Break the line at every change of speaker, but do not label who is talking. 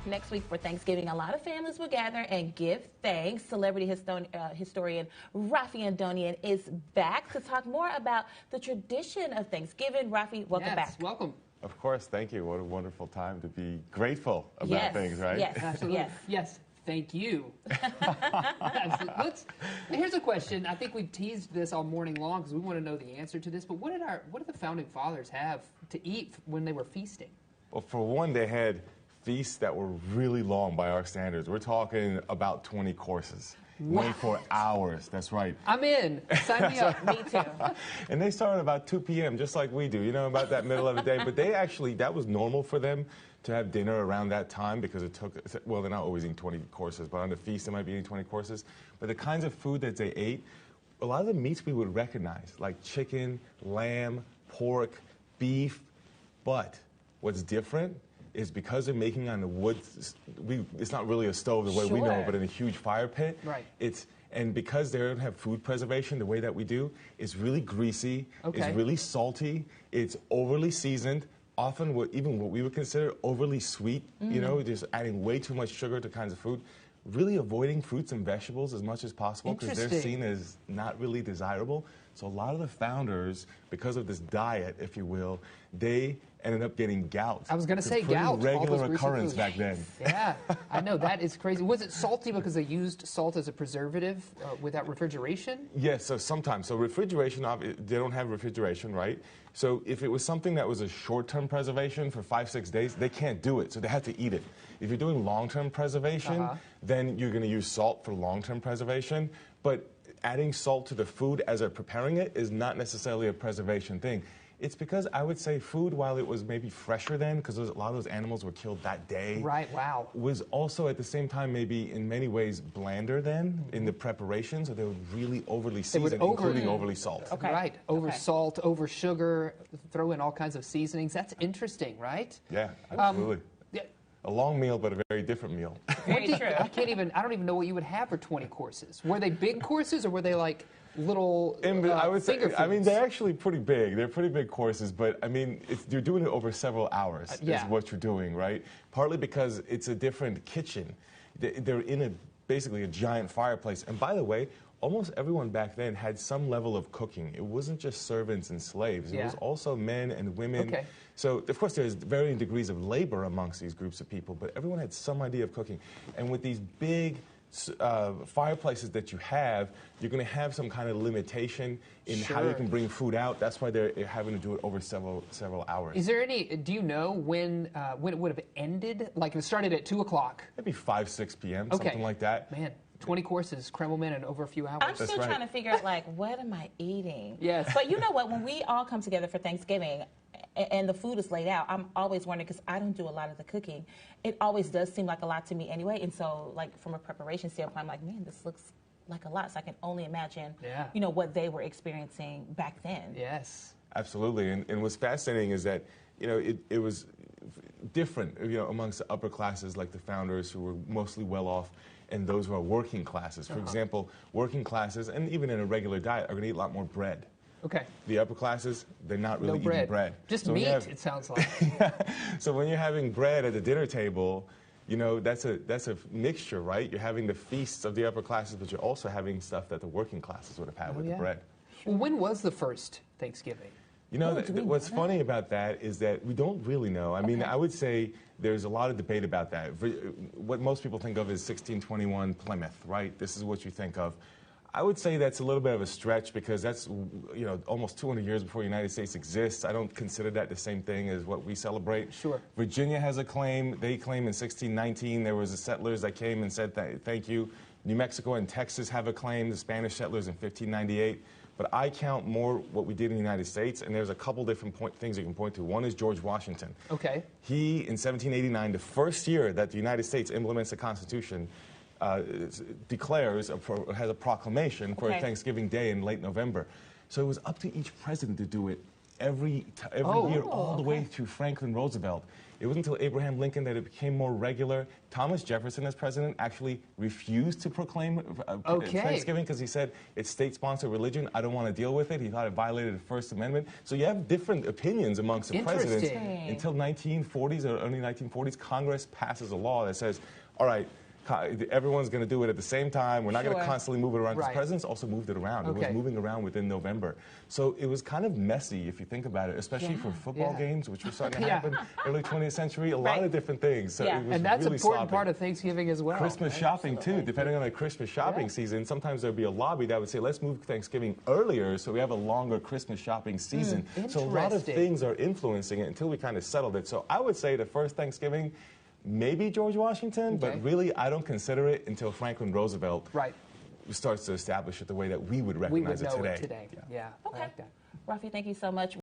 Next week for Thanksgiving, a lot of families will gather and give thanks. Celebrity historian Raffi Andonian is back to talk more about the tradition of Thanksgiving. Raffi, welcome back.
Yes, welcome.
Of course, thank you. What a wonderful time to be grateful about things, right?
Yes,
absolutely. Yes, thank you. Here's a question. I think we've teased this all morning long because we want to know the answer to this. But what did the founding fathers have to eat when they were feasting?
Well, for one, they had feasts that were really long by our standards. We're talking about 20 courses.
Wow.
24 hours, that's right.
I'm in. Sign me up.
Me too.
And they started about 2 p.m., just like we do, you know, about that middle of the day. But they actually, that was normal for them to have dinner around that time because it took, well, they're not always eating 20 courses, but on the feast they might be eating 20 courses. But the kinds of food that they ate, a lot of the meats we would recognize, like chicken, lamb, pork, beef. But what's different is because they're making on the wood, it's not really a stove the way we know, but in a huge fire pit.
Right.
And because they don't have food preservation the way that we do, it's really greasy, it's really salty, it's overly seasoned, often even what we would consider overly sweet, you know, just adding way too much sugar to kinds of food. Really avoiding fruits and vegetables as much as possible because they're seen as not really desirable. So a lot of the founders, because of this diet, if you will, they ended up getting gout.
I was going to say gout.
Regular occurrence back then.
Yeah, I know. That is crazy. Was it salty because they used salt as a preservative without refrigeration?
Yes, so sometimes. So refrigeration, they don't have refrigeration, right? So if it was something that was a short-term preservation for 5-6 days, they can't do it, so they have to eat it. If you're doing long-term preservation, then you're going to use salt for long-term preservation, but adding salt to the food as they're preparing it is not necessarily a preservation thing. It's because I would say food, while it was maybe fresher then, because a lot of those animals were killed that day.
Right, wow.
Was also at the same time maybe in many ways blander then in the preparation, so they would really overly season, including overly salt.
Okay. Right, over salt, over sugar, throw in all kinds of seasonings. That's interesting, right?
Yeah, absolutely. A long meal, but a very different meal.
Very true.
I don't even know what you would have for 20 courses. Were they big courses or were they like little
I would say,
finger foods?
I mean, they're actually pretty big. They're pretty big courses, but I mean, you're doing it over several hours is what you're doing, right? Partly because it's a different kitchen. They're in basically a giant fireplace. And by the way, almost everyone back then had some level of cooking. It wasn't just servants and slaves. It was also men and women. Okay. So, of course, there's varying degrees of labor amongst these groups of people, but everyone had some idea of cooking. And with these big fireplaces that you have, you're going to have some kind of limitation in how you can bring food out. That's why they're having to do it over several hours.
Is there any, do you know when it would have ended? Like it started at 2 o'clock?
Maybe 5, 6 p.m., something like that.
Man. 20 courses, Kremlman, in over a few hours.
I'm still trying to figure out, like, what am I eating?
Yes.
But you know what? When we all come together for Thanksgiving and the food is laid out, I'm always wondering, because I don't do a lot of the cooking, it always does seem like a lot to me anyway. And so, like, from a preparation standpoint, I'm like, man, this looks like a lot. So I can only imagine, you know, what they were experiencing back then.
Yes.
Absolutely. And what's fascinating is that, you know, it was different, you know, amongst the upper classes, like the founders who were mostly well off, and those who are working classes. For example, working classes, and even in a regular diet, are going to eat a lot more bread.
Okay.
The upper classes, they're not really eating bread.
Just meat, it sounds like.
So when you're having bread at the dinner table, you know, that's a mixture, right? You're having the feasts of the upper classes, but you're also having stuff that the working classes would have had with the bread.
Well, when was the first Thanksgiving?
You know, what's funny about that is that we don't really know. I mean, I would say there's a lot of debate about that. What most people think of is 1621 Plymouth, right? This is what you think of. I would say that's a little bit of a stretch because that's, you know, almost 200 years before the United States exists. I don't consider that the same thing as what we celebrate.
Sure.
Virginia has a claim. They claim in 1619 there was the settlers that came and said thank you. New Mexico and Texas have a claim, the Spanish settlers in 1598. But I count more what we did in the United States, and there's a couple different things you can point to. One is George Washington.
Okay.
He, in 1789, the first year that the United States implements the Constitution, has a proclamation for Thanksgiving Day in late November. So it was up to each president to do it every year all the way to Franklin Roosevelt. It wasn't until Abraham Lincoln that it became more regular. Thomas Jefferson, as president, actually refused to proclaim Thanksgiving because he said it's state-sponsored religion. I don't want to deal with it. He thought it violated the First Amendment. So you have different opinions amongst the presidents. Until 1940s or early 1940s, Congress passes a law that says, all right, everyone's going to do it at the same time. We're not going to constantly move it around. Because presidents also moved it around. It was moving around within November. So it was kind of messy, if you think about it, especially for football games, which were starting to happen early 20th century. A lot of different things. So it was
and that's
really
an important
sloppy.
part of Thanksgiving as well.
Christmas shopping, too. Depending on the Christmas shopping season, sometimes there'd be a lobby that would say, let's move Thanksgiving earlier so we have a longer Christmas shopping season. So a lot of things are influencing it until we kind of settled it. So I would say the first Thanksgiving, maybe George Washington, but really I don't consider it until Franklin Roosevelt starts to establish it the way that we would recognize it today.
Yeah.
Okay.
I like that.
Raffi, thank you so much.